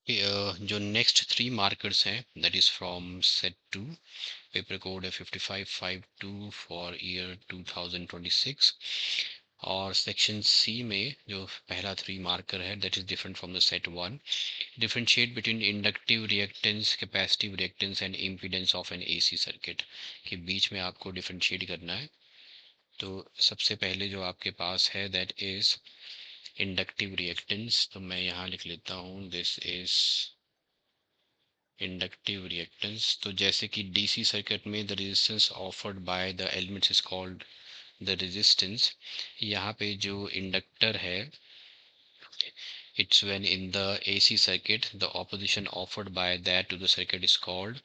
जो next 3 markers हैं that is from set 2, paper code है 5552 फॉर ईयर 2026। और सेक्शन सी में जो पहला 3 मार्कर है that is different from the set 1। Differentiate between inductive reactance, capacitive reactance and impedance of N AC circuit के बीच में आपको डिफरेंशिएट करना है। तो सबसे पहले जो आपके पास है दैट इज इंडक्टिव रिएक्टेंस। तो मैं यहाँ लिख लेता हूँ दिस इज इंडक्टिव रिएक्टेंस। तो जैसे कि डीसी सर्किट में the resistance offered by the elements is called the resistance, यहाँ पे जो इंडक्टर है it's when in the AC circuit the opposition offered by that to the circuit is called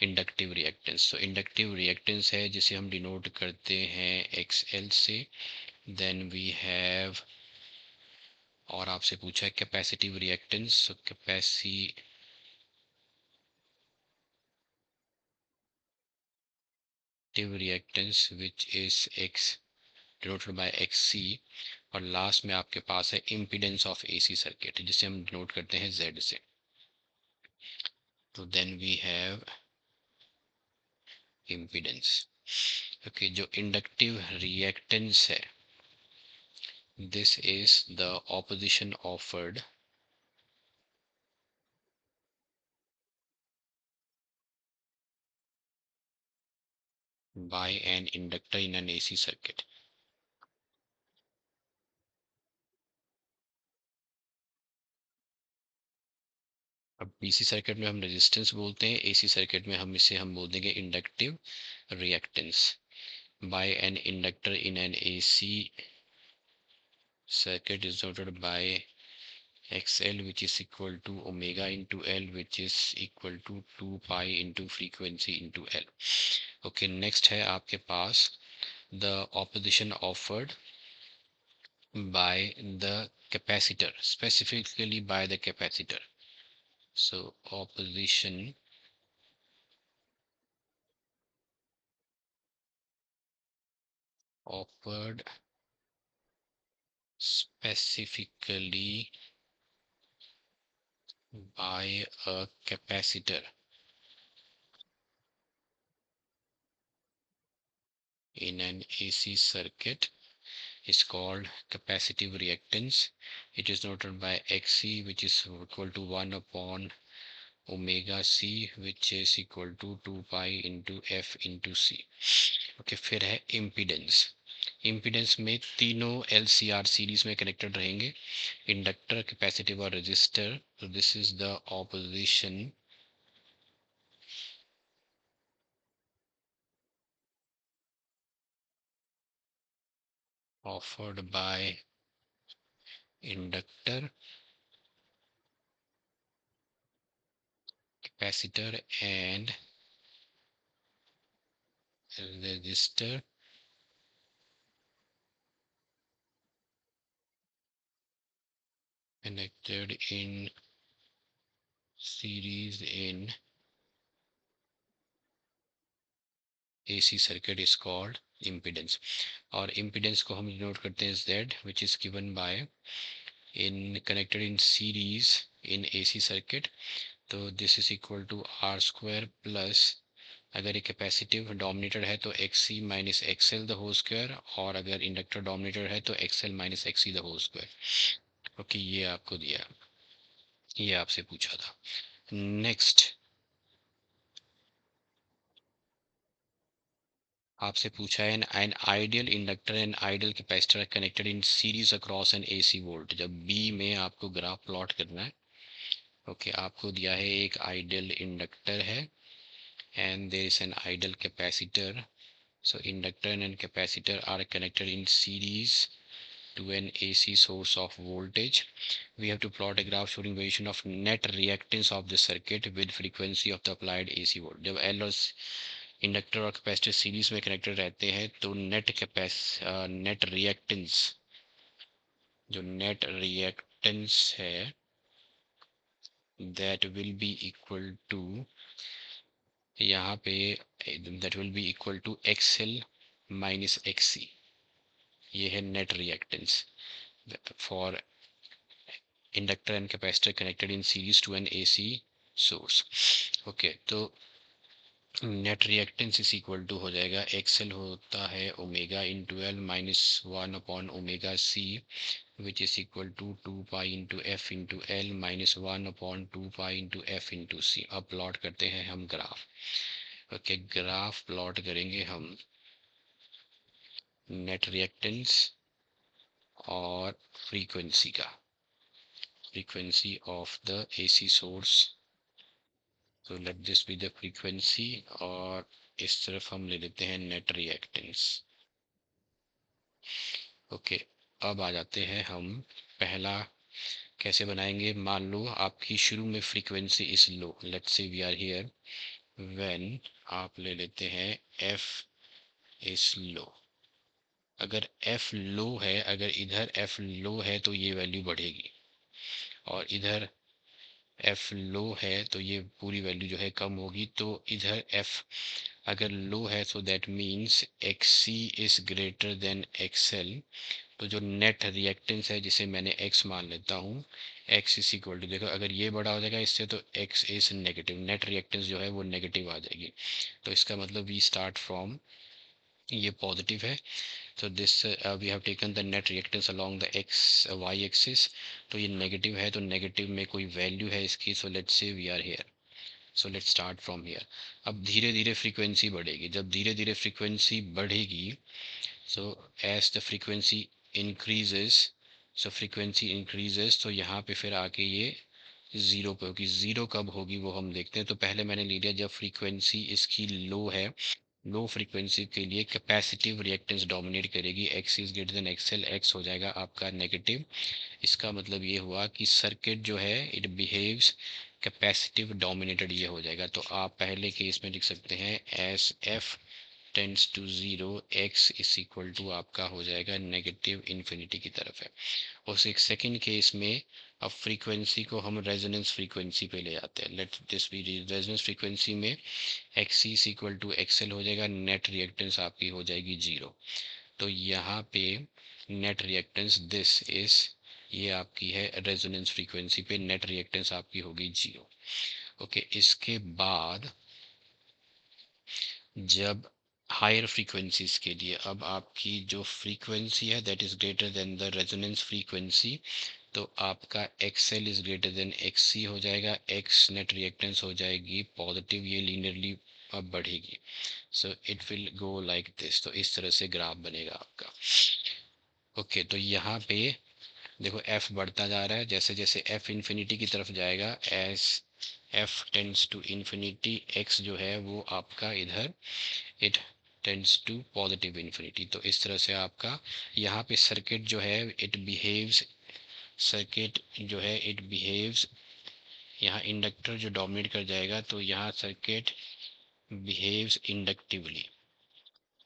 inductive reactance। तो inductive reactance है जिसे हम denote करते हैं XL से। then we have, और आपसे पूछा है capacitive reactance, so capacitive reactance which is X denoted by XC। और लास्ट में आपके पास है इम्पीडेंस ऑफ AC सर्किट जिसे हम डिनोट करते हैं Z से। तो then we have impedance. Okay, जो इंडक्टिव रिएक्टेंस है this is the opposition offered by an inductor in an AC circuit. अब डीसी सर्किट में हम रेजिस्टेंस बोलते हैं, एसी सर्किट में हम बोल देंगे inductive reactance. By an inductor in an AC circuit is denoted by XL which is equal to omega into L which is equal to 2 pi into frequency into L। okay, next है आपके पास the opposition offered by the capacitor, specifically by the capacitor। so opposition offered specifically by a capacitor in an AC circuit is called capacitive reactance। It is noted by XC which is equal to 1 upon omega C which is equal to 2 pi into F into C। Okay, फिर है impedance. Impedance में तीनों LCR series में connected रहेंगे, inductor, capacitive और resistor. तो this is the opposition offered by inductor, capacitor and resistor connected in series in AC circuit is called impedance। और impedance को हम डिनोट करते हैं Z which is given by in connected in series in AC circuit। तो this is equal to R square plus, अगर ये capacitive dominated है तो XC minus XL the whole square, और अगर इंडक्टर डोमिनेटेड है तो XL minus XC the whole square. Okay, ये आपको दिया, ये आपसे पूछा था। नेक्स्ट आपसे पूछा है an ideal inductor and ideal capacitor connected in series across N AC volt. जब बी में आपको ग्राफ प्लॉट करना है। ओके, आपको दिया है एक आइडियल इंडक्टर है and there is an ideal capacitor. so inductor and capacitor are connected in series to an AC source of voltage। we have to plot a graph showing variation of net reactance of the circuit with frequency of the applied AC volt। जब L और inductor और capacitor series में connected रहते हैं तो net reactance, जो net reactance है that will be equal to, यहाँ पे that will be equal to XL minus XC। ये है net reactance for inductor and capacitor connected in series to an AC source. Okay, तो net reactance is equal to हो जाएगा XL होता है omega into L minus 1/ओमेगा C which is equal to 2 pi into F into L minus 1/2 pi into F into C. अब plot करते हैं हम ग्राफ। ओके, ग्राफ प्लॉट करेंगे हम नेट रिएक्टेंस और फ्रीक्वेंसी का, frequency of the AC source. तो let this be the frequency और इस तरफ हम ले लेते हैं नेट रिएक्टेंस। ओके, अब आ जाते हैं हम पहला कैसे बनाएंगे। मान लो आपकी शुरू में frequency is low, let's say we are here when आप ले लेते हैं एफ इज लो। अगर एफ लो है, अगर इधर एफ लो है तो ये वैल्यू बढ़ेगी, और इधर एफ लो है तो ये पूरी वैल्यू जो है कम होगी। तो इधर एफ अगर लो है तो that means X C is greater than XL. तो जो नेट रिएक्टेंस है जिसे मैंने x मान लेता हूँ, x इज इक्वल टू, देखो अगर ये बड़ा हो जाएगा इससे तो x is negative, net reactance जो है वो नेगेटिव आ जाएगी। तो इसका मतलब वी स्टार्ट फ्रॉम, ये पॉजिटिव है, तो this we have taken the net reactance along the X Y axis. तो ये नेगेटिव है, तो नेगेटिव में कोई वैल्यू है इसकी, so let's say we are here, so let's start from here. अब धीरे धीरे फ्रीक्वेंसी बढ़ेगी, जब धीरे धीरे फ्रीक्वेंसी बढ़ेगी, so as the frequency increases, so frequency increases, तो यहाँ पे फिर आके ये ज़ीरो पे होगी। ज़ीरो कब होगी वो हम देखते हैं। तो पहले मैंने ले लिया जब फ्रीक्वेंसी इसकी लो है, लो फ्रीक्वेंसी के लिए कैपेसिटिव रिएक्टेंस डोमिनेट करेगी, x is greater than XL, x हो जाएगा आपका नेगेटिव। इसका मतलब ये हुआ कि सर्किट जो है इट बिहेव्स कैपेसिटिव डोमिनेटेड, ये हो जाएगा। तो आप पहले केस में लिख सकते हैं as F tends to zero, X is equal to आपका हो जाएगा नेगेटिव इन्फिनिटी की तरफ है। उस एक सेकेंड केस में अब फ्रीक्वेंसी को हम रेजोनेंस फ्रीक्वेंसी पे ले आते हैं, let this be resonance frequency में X is equal to XL हो जाएगा, नेट रिएक्टेंस आपकी हो जाएगी जीरो। तो यहाँ पे नेट रिएक्टेंस दिस इज, ये आपकी है रेजोनेंस फ्रीक्वेंसी पे नेट रिएक्टेंस आपकी होगी जीरो। ओके, इसके बाद जब हायर फ्रीक्वेंसीज के लिए, अब आपकी जो फ्रीक्वेंसी है that is greater than the resonance frequency, तो आपका XL is greater than X C हो जाएगा, एक्स नेट रिएक्टेंस हो जाएगी पॉजिटिव, ये लीनियरली अब बढ़ेगी। So it will go like this, तो इस तरह से ग्राफ बनेगा आपका। ओके, तो यहाँ पे देखो एफ बढ़ता जा रहा है, जैसे जैसे एफ इन्फिनिटी की तरफ जाएगा, as F tends to infinity, X जो है वो आपका इधर it tends to positive infinity. तो इस तरह से आपका यहाँ पे सर्किट जो है इट बिहेव्स, सर्किट जो है इट बिहेव्स, यहाँ इंडक्टर जो डोमिनेट कर जाएगा, तो यहाँ सर्किट बिहेव्स इंडक्टिवली,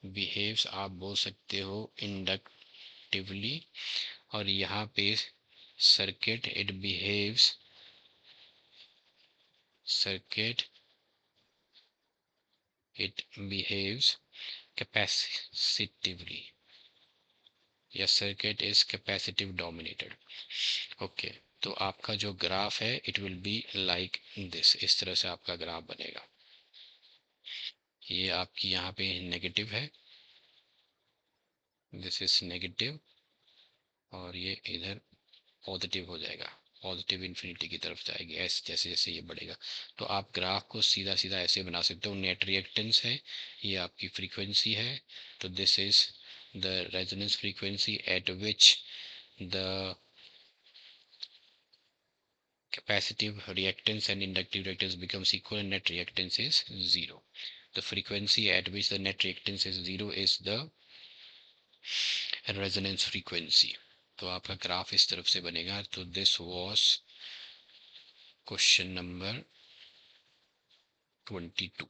बिहेव्स आप बोल सकते हो इंडक्टिवली, और यहाँ पे circuit it behaves, circuit it behaves capacitively, या circuit is capacitive dominated. Okay, तो आपका जो ग्राफ है it will be like this, इस तरह से आपका ग्राफ बनेगा। ये आपकी यहाँ पे नेगेटिव है, दिस इज नेगेटिव, और ये इधर पॉजिटिव हो जाएगा, पॉजिटिव इन्फिनिटी की तरफ जाएगी ऐसे, जैसे जैसे ये बढ़ेगा। तो आप ग्राफ को सीधा सीधा ऐसे बना सकते हो, नेट रिएक्टेंस है, ये आपकी फ्रीक्वेंसी है, तो this is the resonance frequency eight which the capacitive reactance and inductive reactance becomes equal and net reactance is zero. The frequency at which the net reactance is zero is the resonance frequency. तो आपका graph इस तरफ से बनेगा। तो this was question number 22।